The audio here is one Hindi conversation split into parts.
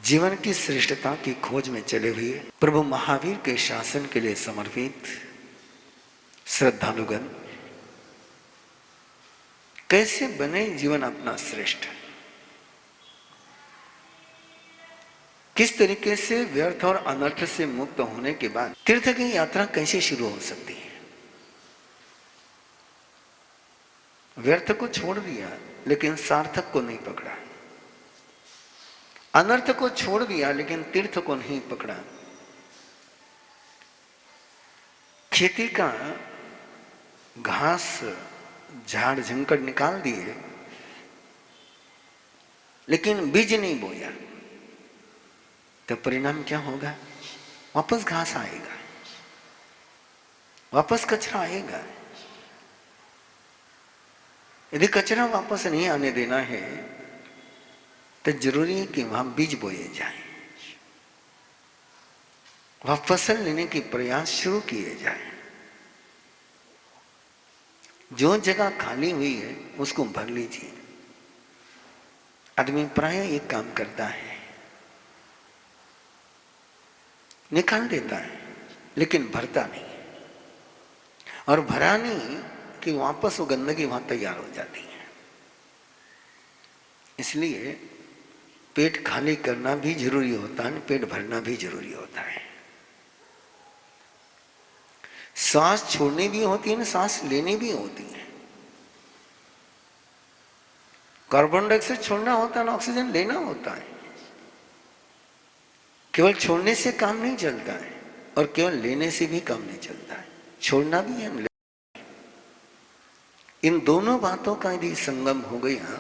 जीवन की श्रेष्ठता की खोज में चले हुए प्रभु महावीर के शासन के लिए समर्पित श्रद्धालुगण कैसे बने जीवन अपना श्रेष्ठ, किस तरीके से व्यर्थ और अनर्थ से मुक्त होने के बाद तीर्थ की यात्रा कैसे शुरू हो सकती है। व्यर्थ को छोड़ दिया लेकिन सार्थक को नहीं पकड़ा, अनर्थ को छोड़ दिया लेकिन तीर्थ को नहीं पकड़ा। खेती का घास झाड़ झंकड़ निकाल दिए लेकिन बीज नहीं बोया तो परिणाम क्या होगा? वापस घास आएगा, वापस कचरा आएगा। यदि कचरा वापस नहीं आने देना है तो जरूरी है कि वहां बीज बोए जाए, वहां फसल लेने की प्रयास शुरू किए जाए। जो जगह खाली हुई है उसको भर लीजिए। आदमी प्राय एक काम करता है, निकाल देता है लेकिन भरता नहीं, और भरा नहीं कि वापस वो गंदगी वहां तैयार हो जाती है। इसलिए पेट खाली करना भी जरूरी होता है, पेट भरना भी जरूरी होता है। सांस छोड़नी भी होती है ना, सांस लेनी भी होती है। कार्बन डाइऑक्साइड छोड़ना होता है ना, ऑक्सीजन लेना होता है। केवल छोड़ने से काम नहीं चलता है और केवल लेने से भी काम नहीं चलता है, छोड़ना भी है। इन दोनों बातों का यदि संगम हो गया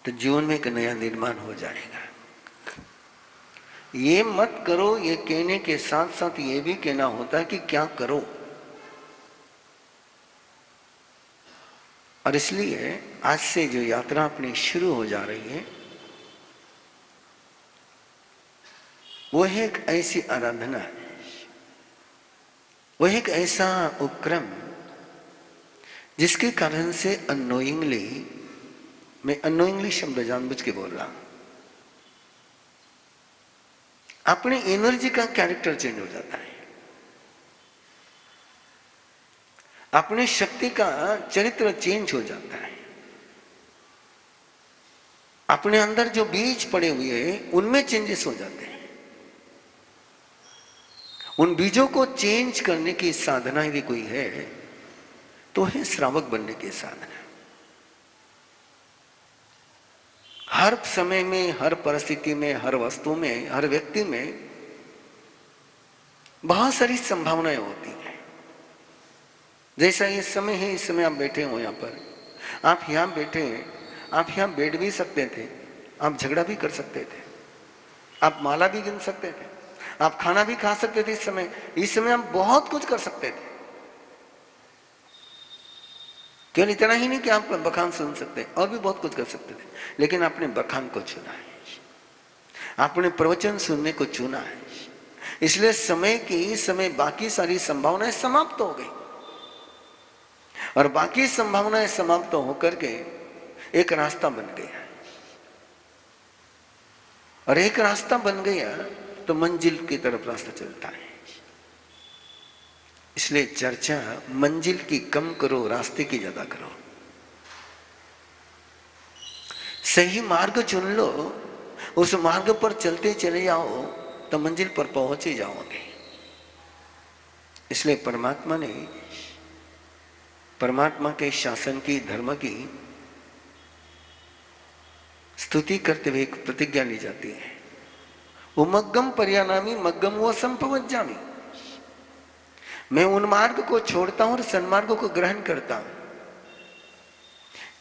तो जीवन में एक नया निर्माण हो जाएगा। ये मत करो ये कहने के साथ साथ ये भी कहना होता है कि क्या करो। और इसलिए आज से जो यात्रा अपनी शुरू हो जा रही है वो है एक ऐसी आराधना, वो है एक ऐसा उपक्रम जिसके कारण से अननोइंगली, मैं अननोइंगली शब्द जानबूझ के बोल रहा हूं, अपनी एनर्जी का कैरेक्टर चेंज हो जाता है, अपनी शक्ति का चरित्र चेंज हो जाता है। अपने अंदर जो बीज पड़े हुए हैं उनमें चेंजेस हो जाते हैं। उन बीजों को चेंज करने की साधना यदि कोई है तो है श्रावक बनने की साधना। हर समय में, हर परिस्थिति में, हर वस्तु में, हर व्यक्ति में बहुत सारी संभावनाएं होती हैं। जैसा ये समय है, इस समय आप बैठे हो यहां पर, आप यहां बैठे हैं, आप यहां बैठ भी सकते थे, आप झगड़ा भी कर सकते थे, आप माला भी गिन सकते थे, आप खाना भी खा सकते थे। इस समय आप बहुत कुछ कर सकते थे। केवल इतना ही नहीं कि आप बखान सुन सकते, और भी बहुत कुछ कर सकते थे, लेकिन आपने बखान को चुना है, आपने प्रवचन सुनने को चुना है। इसलिए समय बाकी सारी संभावनाएं समाप्त हो गई, और बाकी संभावनाएं समाप्त होकर के एक रास्ता बन गया, और एक रास्ता बन गया तो मंजिल की तरफ रास्ता चलता है। इसलिए चर्चा मंजिल की कम करो, रास्ते की ज्यादा करो। सही मार्ग चुन लो, उस मार्ग पर चलते चले जाओ तो मंजिल पर पहुंच ही जाओगे। इसलिए परमात्मा के शासन की, धर्म की स्तुति करते हुए एक प्रतिज्ञा ली जाती है, उमग्गम पर्यानामी मग्गम वो संपवज्जामी। मैं उन मार्ग को छोड़ता हूं और सन्मार्ग को ग्रहण करता हूं।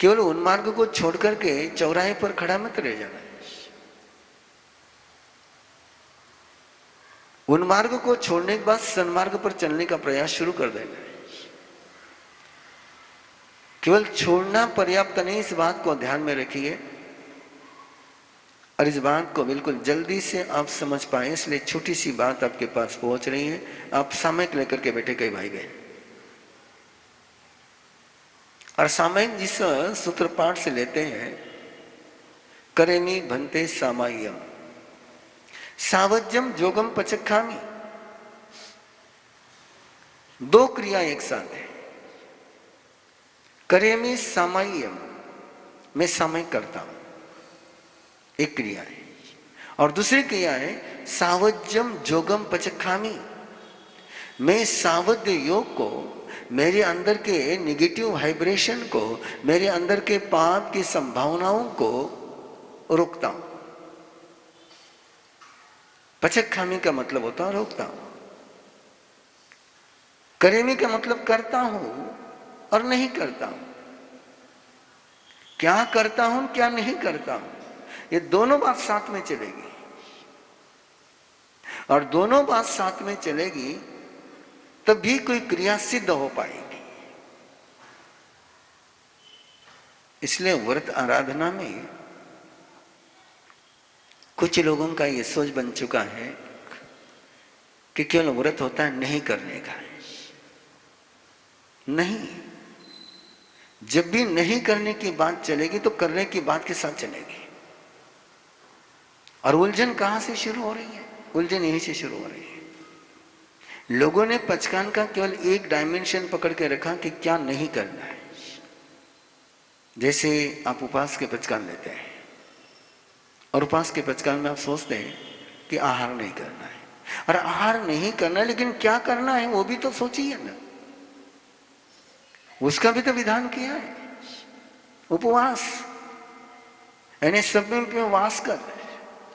केवल उन मार्ग को छोड़ करके चौराहे पर खड़ा मत रह जाना, उन मार्ग को छोड़ने के बाद सन्मार्ग पर चलने का प्रयास शुरू कर देना। केवल छोड़ना पर्याप्त नहीं, इस बात को ध्यान में रखिए, और इस बात को बिल्कुल जल्दी से आप समझ पाए। इसलिए छोटी सी बात आपके पास पहुंच रही है, आप सामयिक लेकर के बैठे कई भाई बहन, और सामयिक जिस सूत्रपाठ से लेते हैं करेमी भन्ते सामाय्यम, सावज्यम जोगम पचखामी। दो क्रिया एक साथ है। करेमी सामाय्यम, मैं समय करता हूं, एक क्रिया है। और दूसरी क्रिया है सावज्यम जोगम पचखामी, मैं सावध्य योग को, मेरे अंदर के निगेटिव वाइब्रेशन को, मेरे अंदर के पाप की संभावनाओं को रोकता हूं। पचखामी का मतलब होता है रोकता हूं। करेमी का मतलब करता हूं और नहीं करता हूं, क्या करता हूं क्या नहीं करता हूं, ये दोनों बात साथ में चलेगी। और दोनों बात साथ में चलेगी तभी कोई क्रिया सिद्ध हो पाएगी। इसलिए व्रत आराधना में कुछ लोगों का ये सोच बन चुका है कि केवल व्रत होता है नहीं करने का। नहीं, जब भी नहीं करने की बात चलेगी तो करने की बात के साथ चलेगी। और उलझन कहां से शुरू हो रही है? उलझन यहीं से शुरू हो रही है। लोगों ने पचकान का केवल एक डायमेंशन पकड़ के रखा कि क्या नहीं करना है। जैसे आप उपवास के पचकान लेते हैं और उपवास के पचकान में आप सोचते हैं कि आहार नहीं करना है, और आहार नहीं करना है, लेकिन क्या करना है वो भी तो सोचिए ना। उसका भी तो विधान किया है, उपवास यानी सब में वास कर,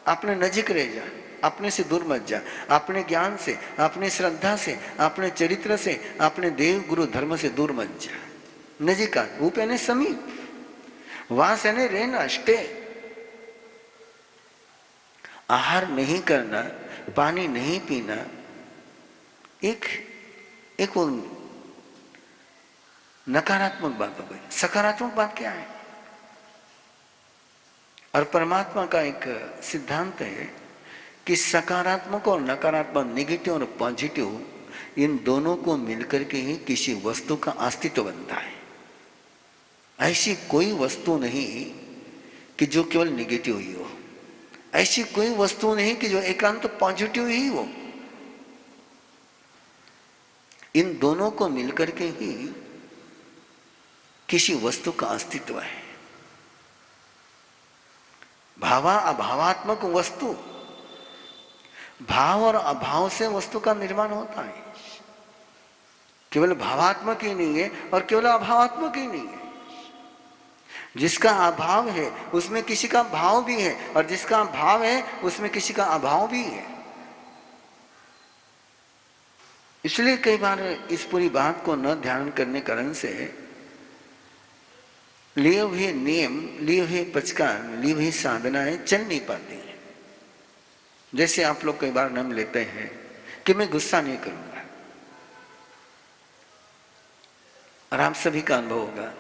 अपने नजीक रह जा, अपने से दूर मत जा, अपने ज्ञान से, अपने श्रद्धा से, अपने चरित्र से, अपने देव गुरु धर्म से दूर मत जा। नजीका, ऊप यानी समीप, वास यानी रहना, स्टे। आहार नहीं करना, पानी नहीं पीना, एक वो नकारात्मक बात हो गई। सकारात्मक बात क्या है? और परमात्मा का एक सिद्धांत है कि सकारात्मक और नकारात्मक, नेगेटिव और पॉजिटिव, इन दोनों को मिलकर के ही किसी वस्तु का अस्तित्व बनता है। ऐसी कोई वस्तु नहीं कि जो केवल नेगेटिव ही हो, ऐसी कोई वस्तु नहीं कि जो एकांत पॉजिटिव ही हो। इन दोनों को मिलकर के ही किसी वस्तु का अस्तित्व है। भावा अभावात्मक वस्तु, भाव और अभाव से वस्तु का निर्माण होता है। केवल भावात्मक ही नहीं है और केवल अभावात्मक ही नहीं है। जिसका अभाव है उसमें किसी का भाव भी है, और जिसका भाव है उसमें किसी का अभाव भी है। इसलिए कई बार इस पूरी बात को न ध्यान करने कारण से लिए हुए नियम, लिए हुए पचकान, लिए हुई साधनाएं चल नहीं पाती हैं। जैसे आप लोग कई बार नाम लेते हैं कि मैं गुस्सा नहीं करूंगा, और आप सभी का अनुभव होगा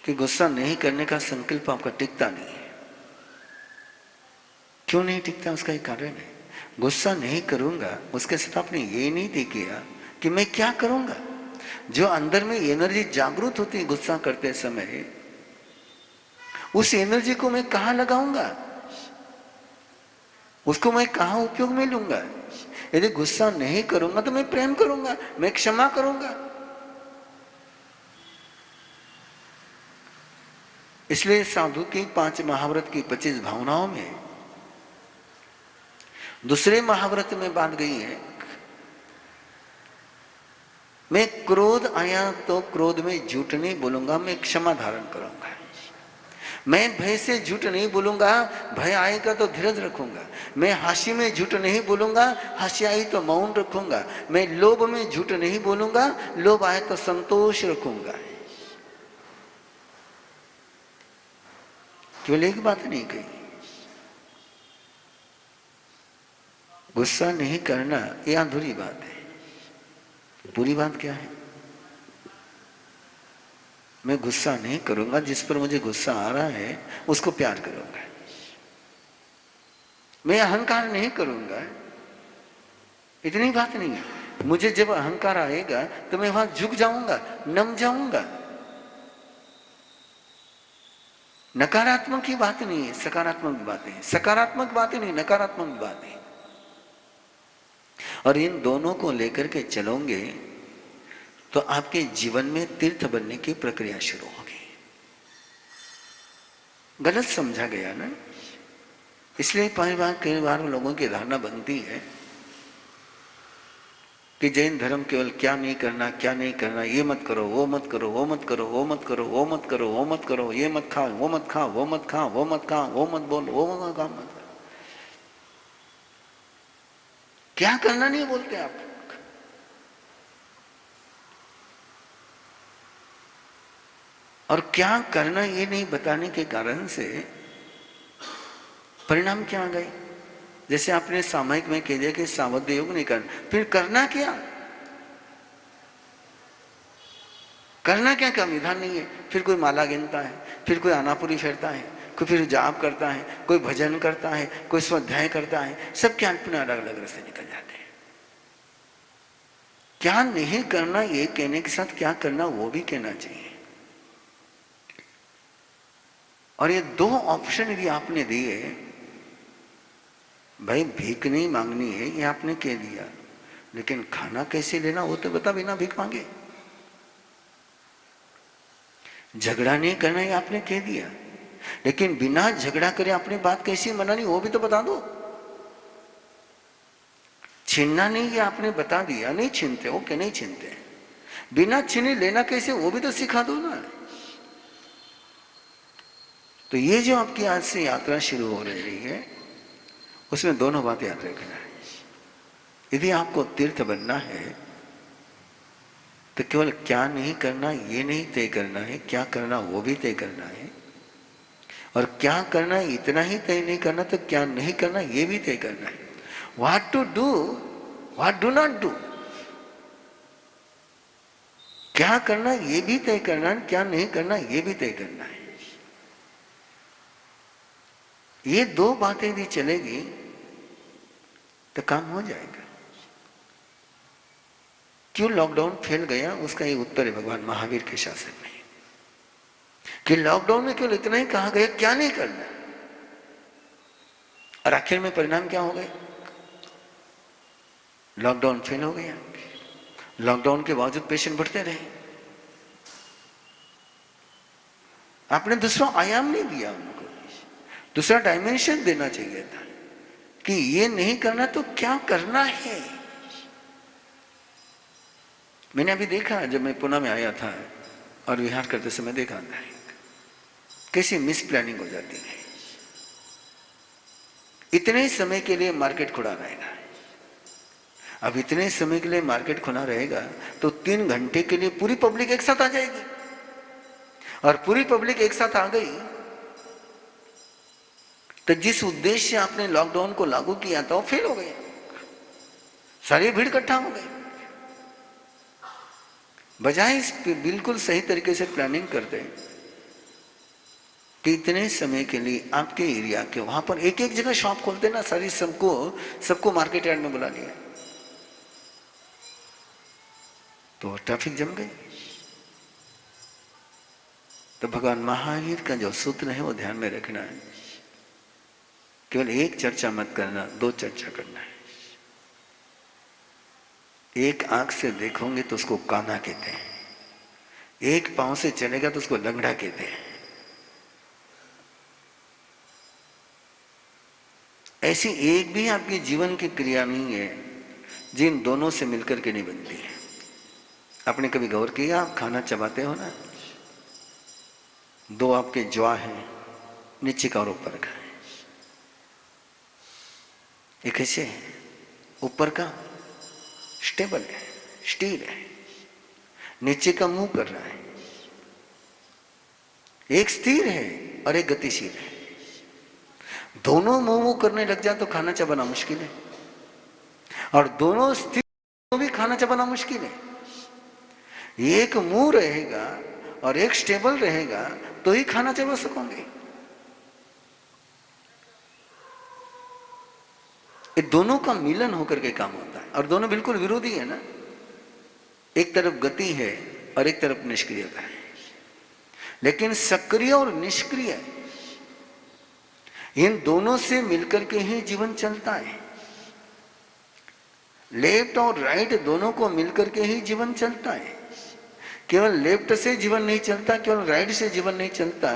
कि गुस्सा नहीं करने का संकल्प आपका टिकता नहीं है। क्यों नहीं टिकता? उसका एक कारण है, गुस्सा नहीं करूंगा उसके साथ आपने ये नहीं तय किया कि मैं क्या करूंगा। जो अंदर में एनर्जी जागृत होती है गुस्सा करते समय, उस एनर्जी को मैं कहां लगाऊंगा, उसको मैं कहां उपयोग में लूंगा। यदि गुस्सा नहीं करूंगा तो मैं प्रेम करूंगा, मैं क्षमा करूंगा। इसलिए साधु की 5 महाव्रत की 25 भावनाओं में दूसरे महाव्रत में बात गई है, मैं क्रोध आया तो क्रोध में झूठ नहीं बोलूंगा, मैं क्षमा धारण करूंगा। मैं भय से झूठ नहीं बोलूंगा, भय आएगा तो धीरज रखूंगा। मैं हास्य में झूठ नहीं बोलूंगा, हास्य आई तो मौन रखूंगा। मैं लोभ में झूठ नहीं बोलूंगा, लोभ आए तो संतोष रखूंगा। केवल एक बात नहीं कही, गुस्सा नहीं करना यह अधूरी बात है। पूरी बात क्या है? मैं गुस्सा नहीं करूंगा, जिस पर मुझे गुस्सा आ रहा है उसको प्यार करूंगा। मैं अहंकार नहीं करूंगा, इतनी बात नहीं है। मुझे जब अहंकार आएगा तो मैं वहां झुक जाऊंगा, नम जाऊंगा। नकारात्मक की बात नहीं है, सकारात्मक बात है। सकारात्मक बात नहीं, नकारात्मक बात है। और इन दोनों को लेकर के चलोगे तो आपके जीवन में तीर्थ बनने की प्रक्रिया शुरू होगी। गलत समझा गया ना, इसलिए कई बार लोगों की धारणा बनती है कि जैन धर्म केवल क्या नहीं करना, क्या नहीं करना, ये मत करो, वो मत करो, वो मत करो, वो मत करो, वो मत करो, वो मत करो, ये मत खाओ, वो मत खाओ, वो मत खाओ, वो मत खाओ, वो मत बोलो, वो मत काम मत करो। क्या करना नहीं बोलते आप। और क्या करना ये नहीं बताने के कारण से परिणाम क्या आ गए। जैसे आपने सामयिक में कह दिया कि सावध योग नहीं करना, फिर करना क्या, करना क्या, क्या विधान नहीं है। फिर कोई माला गिनता है, फिर कोई आनापुरी फेरता है, कोई फिर जाप करता है, कोई भजन करता है, कोई स्वाध्याय करता है, सब क्या अपने अलग अलग रास्ते निकल जाते हैं। क्या नहीं करना ये कहने के साथ क्या करना वो भी कहना चाहिए। और ये दो ऑप्शन यदि आपने दिए, भाई भीख नहीं मांगनी है ये आपने कह दिया, लेकिन खाना कैसे लेना वो तो बता, बिना भीख मांगे। झगड़ा नहीं करना ये आपने कह दिया, लेकिन बिना झगड़ा करे आपने बात कैसी मनानी वो भी तो बता दो। छीनना नहीं ये आपने बता दिया, नहीं छीनते हो कि नहीं छीनते, बिना छीने लेना कैसे वो भी तो सिखा दो ना। तो ये जो आपकी आज से यात्रा शुरू हो रही है उसमें दोनों बात याद रखना है। यदि आपको तीर्थ बनना है तो केवल क्या नहीं करना ये नहीं तय करना है, क्या करना वो भी तय करना है। और क्या करना इतना ही तय नहीं करना, तो क्या नहीं करना ये भी तय करना है। What to do, what do not do. क्या करना ये भी तय करना है, क्या नहीं करना ये भी तय करना है। ये दो बातें यदि चलेगी तो काम हो जाएगा। क्यों लॉकडाउन फेल गया उसका ये उत्तर है भगवान महावीर के शासन में, कि लॉकडाउन में केवल इतना ही कहा गया क्या नहीं करना, और आखिर में परिणाम क्या हो गए, लॉकडाउन फेल हो गया। लॉकडाउन के बावजूद पेशेंट बढ़ते रहे। आपने दूसरा आयाम नहीं दिया उनको, दूसरा डायमेंशन देना चाहिए था कि ये नहीं करना तो क्या करना है। मैंने अभी देखा, जब मैं पुणे में आया था और विहार करते समय देखा था कैसी मिस प्लानिंग हो जाती है। इतने समय के लिए मार्केट खुला रहेगा, अब इतने समय के लिए मार्केट खुला रहेगा तो 3 घंटे के लिए पूरी पब्लिक एक साथ आ जाएगी, और पूरी पब्लिक एक साथ आ गई तो जिस उद्देश्य से आपने लॉकडाउन को लागू किया था वो फेल हो गया, सारी भीड़ इकट्ठा हो गई। बजाय इस बिल्कुल सही तरीके से प्लानिंग करते कि इतने समय के लिए आपके एरिया के वहां पर एक एक जगह शॉप खोलते ना, सारी सबको मार्केट यार्ड में बुला लिया तो ट्रैफिक जम गई। तो भगवान महावीर का जो सूत्र है वो ध्यान में रखना है, केवल एक चर्चा मत करना, 2 चर्चा करना है। एक आंख से देखोगे तो उसको काना कहते हैं, एक पांव से चलेगा तो उसको लंगड़ा कहते हैं। ऐसी एक भी आपके जीवन की क्रिया नहीं है जिन दोनों से मिलकर के नहीं बनती है। आपने कभी गौर किया, आप खाना चबाते हो ना, 2 आपके ज्वा हैं, नीचे का और ऊपर का। एक ऐसे है, ऊपर का स्टेबल है, स्टील है, नीचे का मुंह कर रहा है। एक स्थिर है और एक गतिशील है। दोनों मुंह करने लग जाए तो खाना चबाना मुश्किल है, और दोनों स्थिर तो भी खाना चबाना मुश्किल है। एक मुंह रहेगा और एक स्टेबल रहेगा तो ही खाना चबा सकोगे। ये दोनों का मिलन होकर के काम होता है, और दोनों बिल्कुल विरोधी है ना। एक तरफ गति है और एक तरफ निष्क्रियता है, लेकिन सक्रिय और निष्क्रिय इन दोनों से मिलकर के ही जीवन चलता है। लेफ्ट और राइट दोनों को मिलकर के ही जीवन चलता है। केवल लेफ्ट से जीवन नहीं चलता, केवल राइट से जीवन नहीं चलता।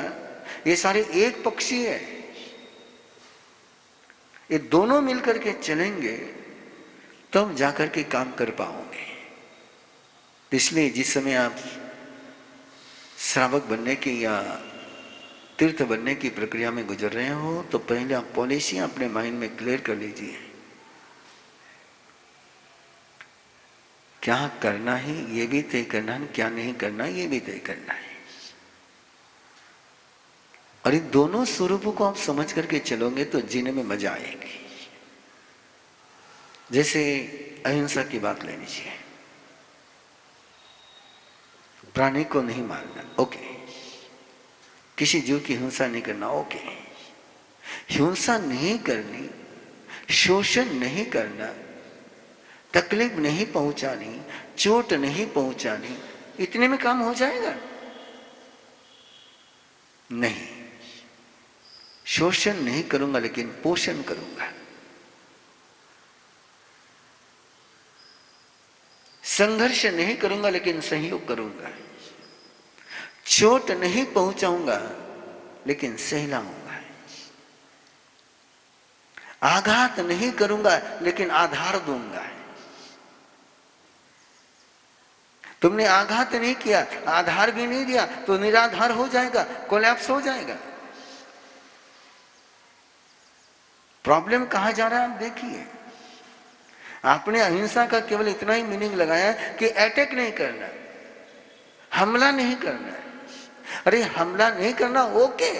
ये सारे एक पक्षी है। ये दोनों मिलकर के चलेंगे तब जाकर के काम कर पाओगे। इसलिए जिस समय आप श्रावक बनने की या तीर्थ बनने की प्रक्रिया में गुजर रहे हो तो पहले आप पॉलिसी अपने माइंड में क्लियर कर लीजिए। क्या करना है ये भी तय करना है, क्या नहीं करना ये भी तय करना है। और इन दोनों स्वरूपों को आप समझ करके चलोगे तो जीने में मजा आएगी। जैसे अहिंसा की बात ले लीजिए, प्राणी को नहीं मारना, ओके। किसी जीव की हिंसा नहीं करना, ओके। हिंसा नहीं करनी, शोषण नहीं करना, तकलीफ नहीं पहुंचानी, चोट नहीं पहुंचानी, इतने में काम हो जाएगा? नहीं। शोषण नहीं करूंगा लेकिन पोषण करूंगा। संघर्ष नहीं करूंगा लेकिन सहयोग करूंगा। चोट नहीं पहुंचाऊंगा लेकिन सहलाऊंगा। आघात नहीं करूंगा लेकिन आधार दूंगा। तुमने आघात नहीं किया, आधार भी नहीं दिया तो निराधार हो जाएगा, कोलैप्स हो जाएगा। प्रॉब्लम कहां जा रहा है आप देखिए। आपने अहिंसा का केवल इतना ही मीनिंग लगाया कि अटैक नहीं करना, हमला नहीं करना। अरे हमला नहीं करना ओके,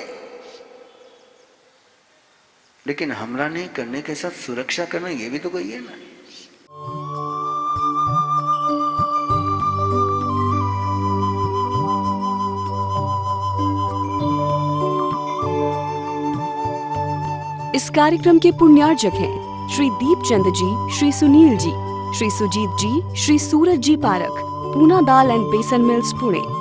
लेकिन हमला नहीं करने के साथ सुरक्षा करना ये भी तो कोई है ना। इस कार्यक्रम के पुण्यार्जक हैं श्री दीपचंद जी, श्री सुनील जी, श्री सुजीत जी, श्री सूरज जी पारख, पूना दाल एंड बेसन मिल्स, पुणे।